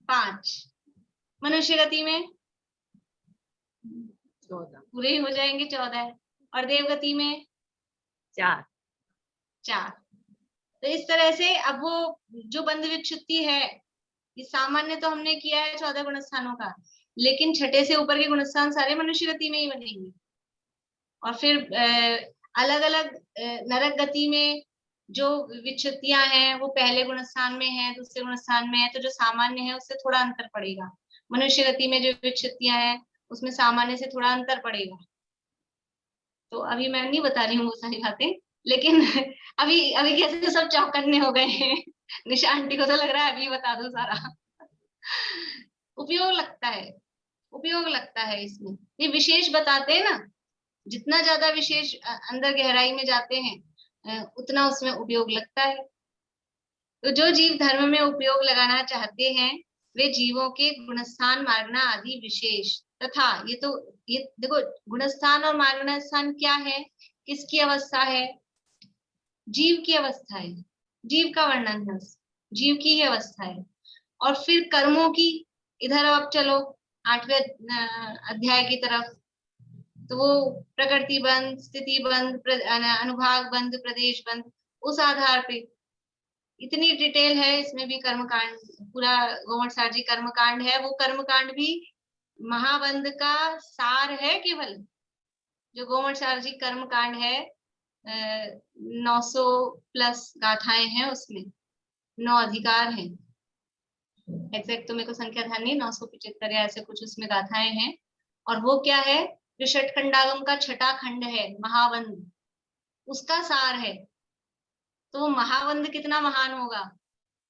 5, मनुष्य गति में 14, पूरे ही हो जाएंगे 14, और देव गति में 4। तो इस तरह से अब वो जो बंद विच्छित्ति है, ये सामान्य तो हमने किया है 14 गुणस्थानों का, लेकिन छठे से ऊपर के गुणस्थान सारे मनुष्य गति में ही बनेंगे। और फिर अलग अलग नरक गति में जो विच्छित्तियां हैं वो पहले गुणस्थान में है, दूसरे गुणस्थान में है, तो जो सामान्य है उससे थोड़ा अंतर पड़ेगा। मनुष्य गति में जो विच्छित्तियां हैं उसमें सामान्य से थोड़ा अंतर पड़ेगा। तो अभी मैं नहीं बता रही हूँ वो सारी बातें, लेकिन अभी कैसे सब चौकन्ने हो गए हैं। निशा आंटी को तो लग रहा है अभी बता दो सारा। उपयोग लगता है इसमें, ये विशेष बताते हैं ना, जितना ज्यादा विशेष अंदर गहराई में जाते हैं उतना उसमें उपयोग लगता है। तो जो जीव धर्म में उपयोग लगाना चाहते हैं वे जीवों के गुणस्थान, मार्गणा आदि विशेष तथा, ये देखो गुणस्थान और मार्गणा स्थान क्या है, किसकी अवस्था है, जीव की अवस्था है, जीव का वर्णन है, जीव की ही अवस्था है। और फिर कर्मों की, इधर अब चलो 8वें अध्याय की तरफ, तो वो प्रकृति बंध, स्थिति बंध, अनुभाग बंध, प्रदेश बंध, उस आधार पे इतनी डिटेल है इसमें भी। कर्मकांड पूरा गोमटसार जी कर्मकांड है, वो कर्मकांड भी महाबंध का सार है। केवल जो गोमटसार जी कर्मकांड है 900 प्लस गाथाएं हैं, उसमें 9 अधिकार हैं, एग्जैक्ट तो मेरे को संख्या ध्यान नहीं, 975 या ऐसे कुछ उसमें गाथाएं हैं। और वो क्या है, जो षटखंडागम का छठा खंड है महाबंध, उसका सार है। तो वो महाबंध कितना महान होगा,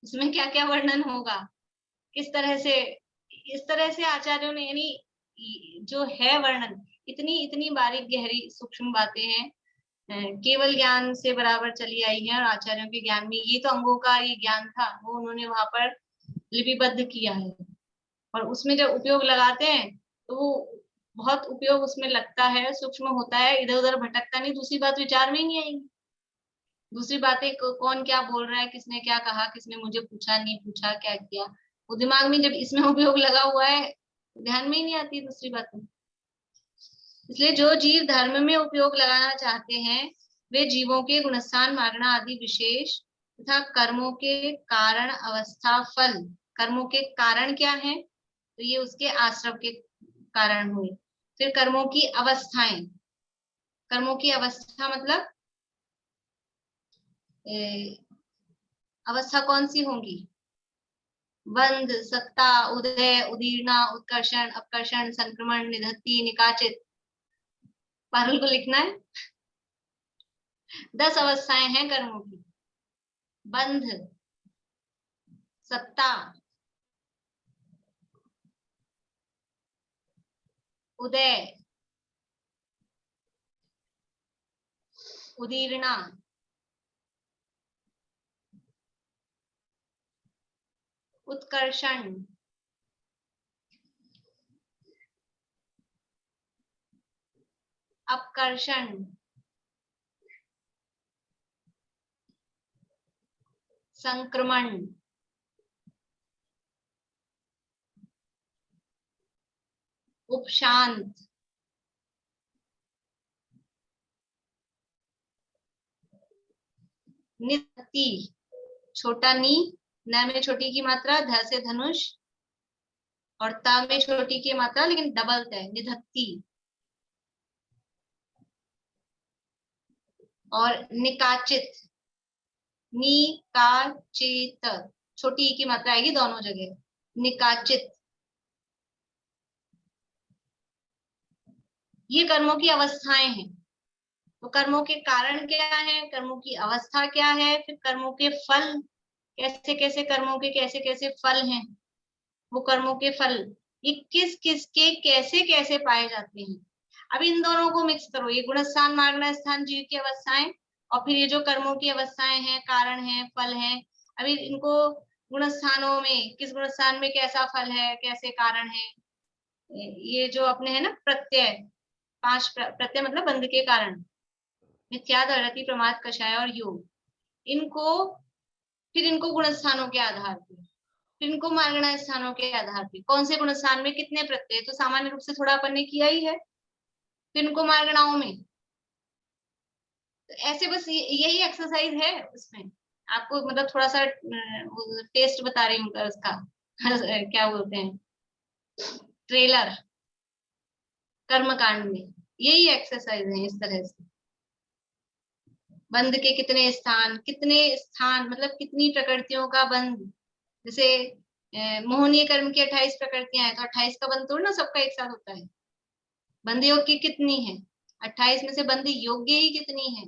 उसमें क्या क्या वर्णन होगा, किस तरह से, इस तरह से आचार्यों ने, यानी जो है वर्णन, इतनी इतनी बारीक गहरी सूक्ष्म बातें हैं, केवल ज्ञान से बराबर चली आई है। और आचार्यों के ज्ञान में ये तो अंगों का ये ज्ञान था, वो उन्होंने वहां पर लिपिबद्ध किया है। और उसमें जब उपयोग लगाते हैं तो वो बहुत उपयोग उसमें लगता है, सूक्ष्म होता है, इधर उधर भटकता नहीं, दूसरी बात विचार में ही नहीं आएगी। दूसरी बातें कौन क्या बोल रहा है, किसने क्या कहा, किसने मुझे पूछा नहीं पूछा, क्या किया, वो दिमाग में जब इसमें उपयोग लगा हुआ है ध्यान में ही नहीं आती दूसरी बातें। इसलिए जो जीव धर्म में उपयोग लगाना चाहते हैं वे जीवों के गुणस्थान मागना आदि विशेष तथा कर्मों के कारण अवस्था फल, कर्मों के कारण क्या है तो ये उसके आश्रव के कारण हुए। फिर कर्मों की अवस्थाएं, कर्मों की अवस्था मतलब अवस्था कौन सी होंगी, बंध, सत्ता, उदय, उदीर्णा, उत्कर्षण, अपकर्षण, संक्रमण, निधत्ती, निकाचित। पारुल को लिखना है। 10 अवस्थाएं हैं कर्मों की, बंध, सत्ता, उदय, उदीर्णा, उत्कर्षण, अपकर्षण, संक्रमण, उपशांत, निधत्ती, छोटा नी, न में छोटी की मात्रा, ध से धनुष और ता में छोटी की मात्रा लेकिन डबल है, निधत्ती। और निकाचित, निकाचित, छोटी की मात्रा आएगी दोनों जगह, निकाचित। ये कर्मों की अवस्थाएं हैं। तो कर्मों के कारण क्या है, कर्मों की अवस्था क्या है, फिर कर्मों के फल, कैसे कैसे कर्मों के कैसे कैसे फल हैं, वो कर्मों के फल ये किस किस के कैसे कैसे पाए जाते हैं। अब इन दोनों को मिक्स करो, ये गुणस्थान मागना स्थान जीव की अवस्थाएं और फिर ये जो कर्मों की अवस्थाएं हैं, कारण हैं, फल हैं। अभी इनको गुणस्थानों में किस गुणस्थान में कैसा फल है, कैसे कारण है, ये जो अपने है ना प्रत्यय, 5 प्रत्यय मतलब बंध के कारण, मिथ्या, रति, प्रमाद, कषाय और योग, इनको फिर इनको गुणस्थानों के आधार पे, फिर इनको मार्गणा स्थानों के आधार पे, कौन से गुणस्थान में कितने प्रत्यय, तो सामान्य रूप से थोड़ा अपन ने किया ही है, फिर इनको मार्गणाओं में। तो ऐसे बस यही एक्सरसाइज है उसमें, आपको मतलब थोड़ा सा टेस्ट बता रही हूँ उसका क्या बोलते हैं, ट्रेलर कर्मकांड में यही एक्सरसाइज है। इस तरह से बंध के कितने स्थान मतलब कितनी प्रकृतियों का बंध, जैसे मोहनीय कर्म की 28 प्रकृतियां हैं, तो 28 का बंध थोड़ा ना सबका एक साथ होता है। बंध योग की कितनी है, 28 में से बंध योग्य ही कितनी है,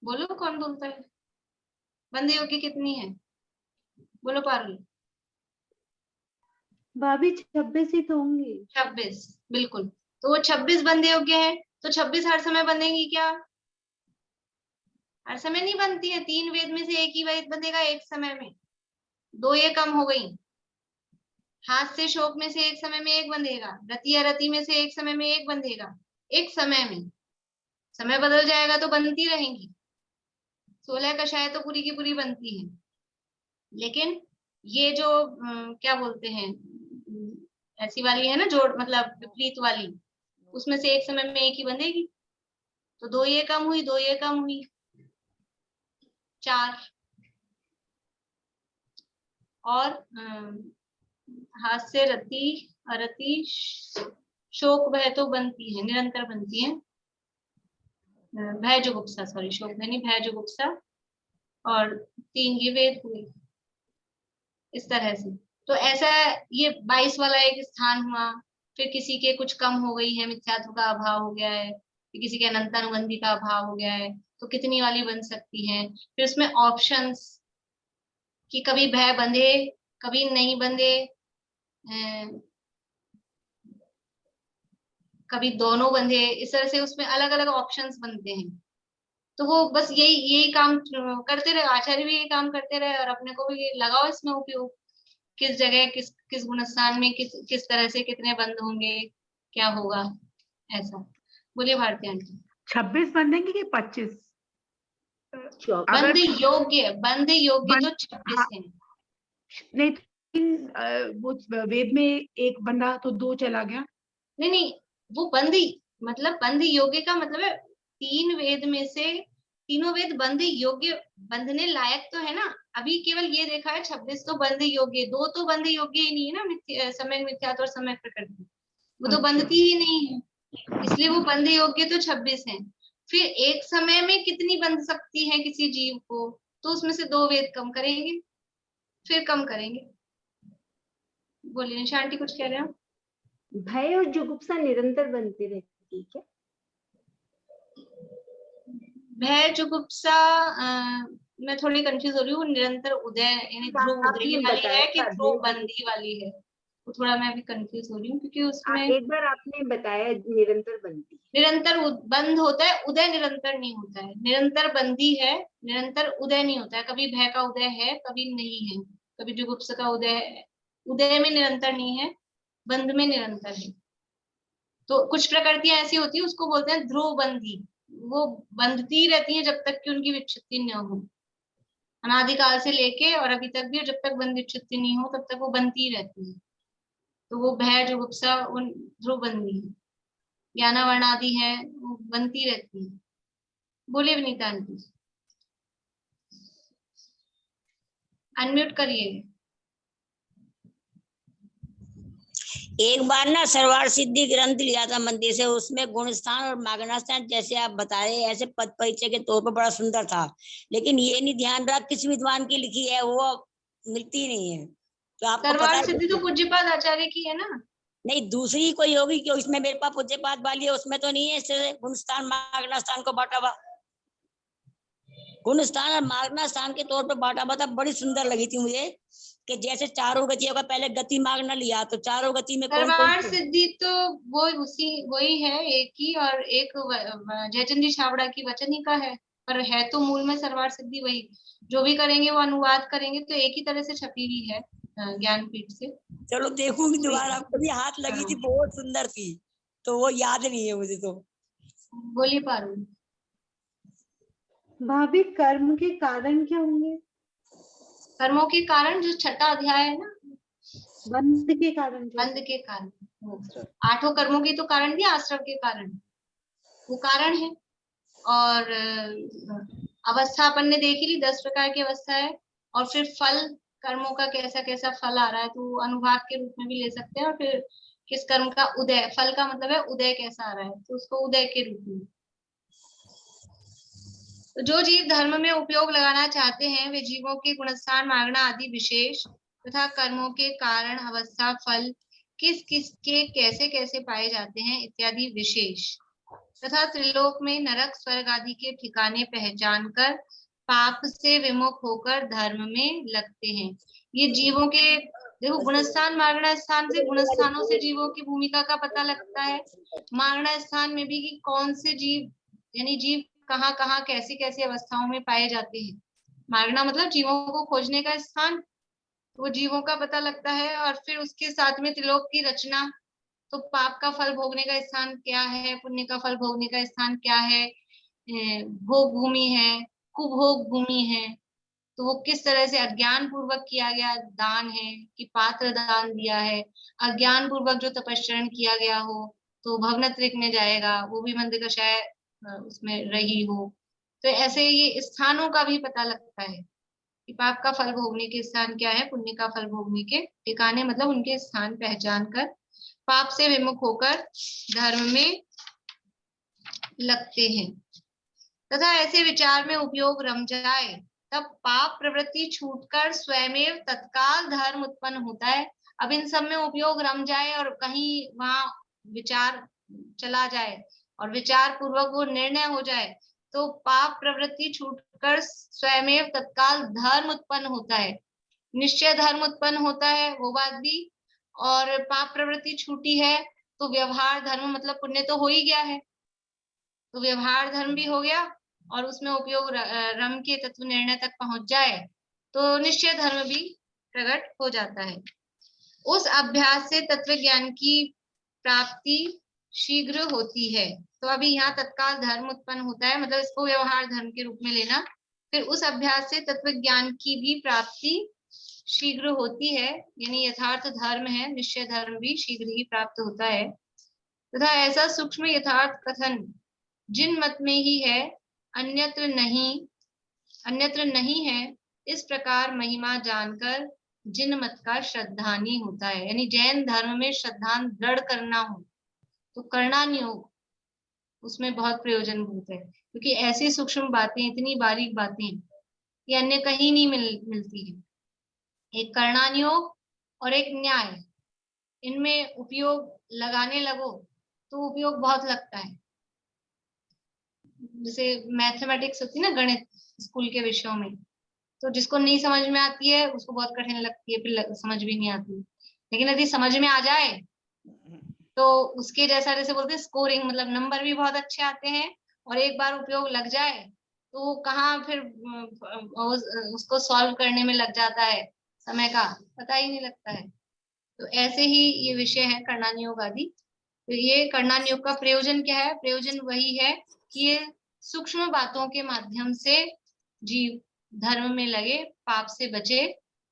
बोलो कौन बोलता है, बंध योग की कितनी है, बोलो पारुल। भाभी 26 ही तो होंगी। 26 बिल्कुल, तो वो 26 बंध योग्य है, तो 26 हर समय बंधेंगी क्या, हर समय नहीं बनती है। 3 वेद में से एक ही वेद बंधेगा एक समय में, 2 ये कम हो गई। हाथ से शोक में से एक समय में एक बंधेगा, रति या रति में से एक समय में एक बंधेगा, एक समय में। समय बदल जाएगा तो बनती रहेंगी, 16 कषाय तो पूरी की पूरी बनती है, लेकिन ये जो क्या बोलते हैं ऐसी वाली है ना जोड़ मतलब विपरीत वाली, उसमें से एक समय में एक ही बंधेगी, तो 2 ये कम हुई, 2 ये कम हुई, 4। और हाथ से रति अरति शोक भय तो बनती है, निरंतर बनती है, भय जुगुप्सा, सॉरी शोक भय नहीं, भय जुगुप्सा, और 3 ये वेद हुए इस तरह से। तो ऐसा ये 22 वाला एक स्थान हुआ, फिर किसी के कुछ कम हो गई है, मिथ्यात्व का अभाव हो गया है, फिर किसी के अनंतानुबंधी का अभाव हो गया है, तो कितनी वाली बन सकती है। फिर उसमें ऑप्शंस कि कभी भय बंधे कभी नहीं बंधे, कभी दोनों बंधे, इस तरह से उसमें अलग अलग ऑप्शंस बनते हैं। तो वो बस यही काम करते रहे, आचार्य भी यही काम करते रहे, और अपने को भी लगाओ इसमें उपयोग, किस जगह किस किस गुणस्थान में किस तरह से कितने बंद होंगे, क्या होगा, ऐसा। बोलिए भारती आंटी। 26 बंधेंगे कि 25? बंद योग्य तो 26 हाँ, है। नहीं वो वेद में एक बंधा तो 2 चला गया। नहीं, वो बंदी मतलब बंद योग्य का मतलब है 3 वेद में से तीनों वेद बंद योग्य, बंधने लायक तो है ना। अभी केवल ये देखा है 26 तो बंद योग्य, 2 तो बंद योग्य ही नहीं है ना, समय मिथ्यात्व और समय प्रकृति, वो तो बंधती ही नहीं है, इसलिए वो बंद योग्य तो 26 है। फिर एक समय में कितनी बंध सकती है किसी जीव को, तो उसमें से 2 वेद कम करेंगे, फिर कम करेंगे। बोलिए निशा आंटी, कुछ कह रहे हो? भय और जुगुप्सा निरंतर बनती रहती है क्या? भय जुगुप्सा मैं थोड़ी कंफ्यूज हो रही हूँ। निरंतर उदय यानी ध्रुव उदयी वाली है कि ध्रुव बंदी वाली है, वो थोड़ा मैं अभी कंफ्यूज हो रही हूँ, क्योंकि उसमें एक बार आपने बताया निरंतर बनती, निरंतर बंद होता है, उदय निरंतर नहीं होता है। निरंतर बंदी है, निरंतर उदय नहीं होता है। कभी भय का उदय है, कभी नहीं है, कभी जुगुप्सा का उदय है। उदय में निरंतर नहीं है, बंद में निरंतर है। तो कुछ प्रकृतियां ऐसी होती है, उसको बोलते हैं ध्रुव बंदी, वो बंधती रहती हैं जब तक कि उनकी विच्छित्ति न हो। अनादिकाल से लेके और अभी तक भी, जब तक बंध विच्छित्ति नहीं हो तब तक वो बनती रहती है। तो वो भय जुगुप्सा उन ध्रुव बंदी है। ज्ञाना वर्णादि है, वो बनती रहती है। बोलिए विनीता आंटी, अनम्यूट करिए। एक बार ना सर्वार सिद्धि ग्रंथ लिया था मंदिर से, उसमें गुणस्थान और मागनास्थान जैसे आप बता रहे ऐसे पद परिचय के तौर पर बड़ा सुंदर था, लेकिन ये नहीं ध्यान रहा किस विद्वान की लिखी है, वो मिलती नहीं है। तो आपको पता सर्वार है? सिद्धि तो पूज्यपाद आचार्य की है ना? नहीं, दूसरी कोई होगी क्यों? इसमें मेरे पास पूज्यपाद वाली है, उसमें तो नहीं है इससे गुणस्थान मागनास्थान को बांटा हुआ। गुणस्थान और मागनास्थान के तौर पर बांटा हुआ था, बड़ी सुंदर लगी थी मुझे, कि जैसे चारों गतियों का पहले गति मागना लिया, तो चारों गति में कौन सर्वार कौन? सिद्धि तो वो वही है एक ही, और एक जयचंद जी छाबड़ा की वचनिका है, पर है तो मूल में सर्वार सिद्धि वही। जो भी करेंगे वो अनुवाद करेंगे तो एक ही तरह से छपी हुई है ज्ञानपीठ से। चलो देखूंगी दोबारा, कभी हाथ लगी थी, बहुत सुंदर थी, तो वो याद नहीं है मुझे तो। बोलिए पारुल। भाभी कर्म के कारण क्या होंगे? कर्मों के कारण जो 6वां अध्याय है ना, बंध के कारण। बंध के कारण, 8 कर्मों के तो कारण दिया, आश्रम के कारण, वो कारण है। और अवस्था अपन ने देख ली, 10 प्रकार की अवस्था है। और फिर फल, कर्मों का कैसा कैसा फल आ रहा है, तो अनुभाग के रूप में भी ले सकते हैं। और फिर किस कर्म का उदय, फल का मतलब है उदय कैसा आ रहा है, तो उसको उदय के रूप में। तो जो जीव धर्म में उपयोग लगाना चाहते हैं, वे जीवों के गुणस्थान मागना आदि विशेष तथा कर्मों के कारण अवस्था फल किस किस के कैसे कैसे पाए जाते हैं इत्यादि विशेष तथा त्रिलोक में नरक स्वर्ग आदि के ठिकाने पहचान कर पाप से विमुख होकर धर्म में लगते हैं। ये जीवों के, देखो, गुणस्थान मागना स्थान से, गुणस्थानों से जीवों की भूमिका का पता लगता है। मागना स्थान में भी कि कौन से जीव, यानी जीव कहाँ कहाँ कैसी कैसी अवस्थाओं में पाए जाते हैं। मागना मतलब जीवों को खोजने का स्थान, वो जीवों का पता लगता है। और फिर उसके साथ में त्रिलोक की रचना, तो पाप का फल भोगने का स्थान क्या है, पुण्य का फल भोगने का स्थान क्या है, भोग भूमि है, कुभोग भूमि है, तो वो किस तरह से अज्ञान पूर्वक किया गया दान है कि पात्र दान दिया है, अज्ञान पूर्वक जो तपस्चरण किया गया हो तो भवनत्रिक में जाएगा, वो भी मंदकषाय उसमें रही हो। तो ऐसे ये स्थानों का भी पता लगता है कि पाप का फल भोगने के स्थान क्या है, पुण्य का फल भोगने के ठिकाने, मतलब उनके स्थान पहचान कर पाप से विमुख होकर धर्म में लगते हैं। तथा ऐसे विचार में उपयोग रम जाए तब पाप प्रवृत्ति छूटकर स्वयं तत्काल धर्म उत्पन्न होता है। अब इन सब में उपयोग रम जाए और कहीं वहां विचार चला जाए और विचार पूर्वक वो निर्णय हो जाए, तो पाप प्रवृत्ति छूटकर स्वयं तत्काल धर्म उत्पन्न होता है। निश्चय धर्म उत्पन्न होता है, वो बात भी, और पाप प्रवृत्ति छूटी है तो व्यवहार धर्म मतलब पुण्य तो हो ही गया है, तो व्यवहार धर्म भी हो गया, और उसमें उपयोग रम के तत्व निर्णय तक पहुंच जाए तो निश्चय धर्म भी प्रकट हो जाता है। उस अभ्यास से तत्व ज्ञान की प्राप्ति शीघ्र होती है। तो अभी यहाँ तत्काल धर्म उत्पन्न होता है, मतलब इसको व्यवहार धर्म के रूप में लेना। फिर उस अभ्यास से तत्व ज्ञान की भी प्राप्ति शीघ्र होती है, यानी यथार्थ धर्म है, निश्चय धर्म भी शीघ्र ही प्राप्त होता है। तथा ऐसा सूक्ष्म यथार्थ कथन जिन मत में ही है, अन्यत्र नहीं है, इस प्रकार महिमा जानकर जिन मत का श्रद्धानी होता है, यानी जैन धर्म में श्रद्धान दृढ़ करना हो तो करणान योग उसमें बहुत प्रयोजनभूत है, क्योंकि ऐसी सूक्ष्म बातें, इतनी बारीक बातें ये अन्य कहीं नहीं मिलती है। एक करणान योग और एक न्याय, इनमें उपयोग लगाने लगो तो उपयोग बहुत लगता है। जैसे मैथमेटिक्स होती है ना, गणित स्कूल के विषयों में, तो जिसको नहीं समझ में आती है उसको बहुत कठिन लगती है, फिर समझ भी नहीं आती। लेकिन यदि समझ में आ जाए तो उसके जैसा, जैसे बोलते हैं स्कोरिंग, मतलब नंबर भी बहुत अच्छे आते हैं, और एक बार उपयोग लग जाए तो वो कहाँ फिर उसको सॉल्व करने में लग जाता है, समय का पता ही नहीं लगता है। तो ऐसे ही ये विषय है करणान योग आदि। तो ये करणान योग का प्रयोजन क्या है? प्रयोजन वही है कि ये सूक्ष्म बातों के माध्यम से जीव धर्म में लगे, पाप से बचे,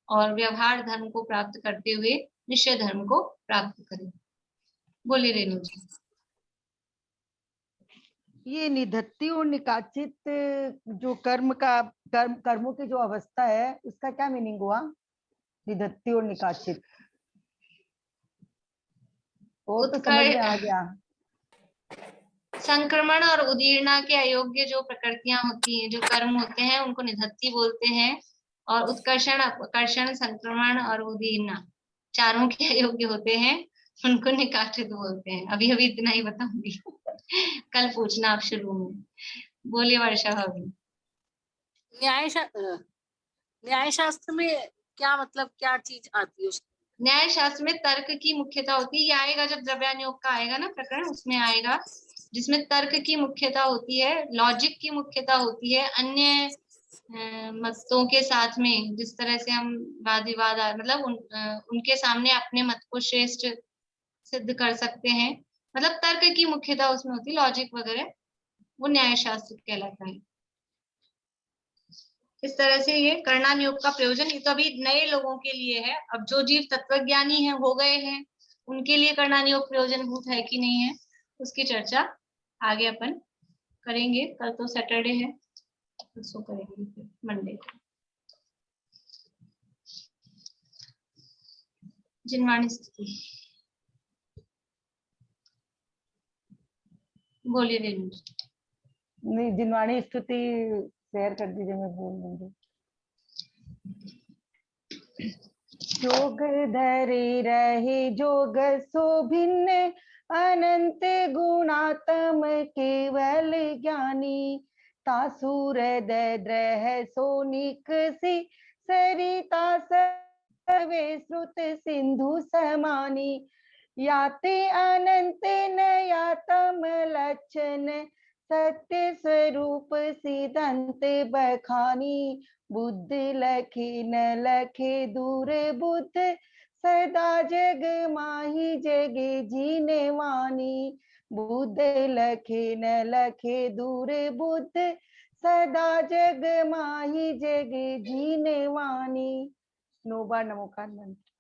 और व्यवहार धर्म को प्राप्त करते हुए निश्चय धर्म को प्राप्त करे। बोलिए रेणु जी। ये निधत्ती और निकाचित जो कर्मों की जो अवस्था है, उसका क्या मीनिंग हुआ? निधत्ती और निकाचित, और तो समझ में आ गया। संक्रमण और उदीर्णा के अयोग्य जो प्रकृतियां होती हैं, जो कर्म होते हैं, उनको निधत्ती बोलते हैं, और उत्कर्षण, अपकर्षण, संक्रमण और उदीर्णा चारों के अयोग्य होते हैं, उनको निकाचित बोलते हैं। अभी इतना ही बताऊंगी, कल पूछना आप शुरू में। बोलिए वर्षा भाभी। न्याय शास्त्र में क्या मतलब, क्या चीज आती है उसमें? न्याय शास्त्र में तर्क की मुख्यता होती है, ये आएगा जब द्रव्यानुयोग का आएगा ना प्रकरण, उसमें आएगा, जिसमें तर्क की मुख्यता होती है, लॉजिक की मुख्यता होती है। अन्य मतों के साथ में जिस तरह से हम वाद विवाद, मतलब उनके सामने अपने मत को श्रेष्ठ सिद्ध कर सकते हैं, मतलब तर्क की मुख्यता उसमें होती है, लॉजिक वगैरह, वो न्याय शास्त्र कहलाता है। इस तरह से ये करणान योग का प्रयोजन, ये तो अभी नए लोगों के लिए है। अब जो जीव तत्वज्ञानी है, हो गए हैं, उनके लिए करणान योग प्रयोजनभूत है कि नहीं है, उसकी चर्चा आगे अपन करेंगे। कल तो सैटरडे है, परसों करेंगे, फिर मंडे को। जिनवाणी स्थिति बोलिए रेणु। नहीं, जिनवाणी स्तुति शेयर कर दीजिए, मैं बोल दूंगी। जोग धरे रहे जोग सो भिन्न, अनंत गुणात्म केवल ज्ञानी, तासुर द्रह सोनिक सी सरिता सर्वे श्रुत सिंधु समानी, याते अनंत नयातम लक्षण, सत्य स्वरूप सिद्धांत बखानी, बुद्ध लखे न लखे दूर बुद्ध, सदा जग माही जगे जीने वानी, बुद्ध लखे न लखे दूर बुद्ध, सदा जग माही जगे जीने वानी। नोबा नमोकार मंत्र।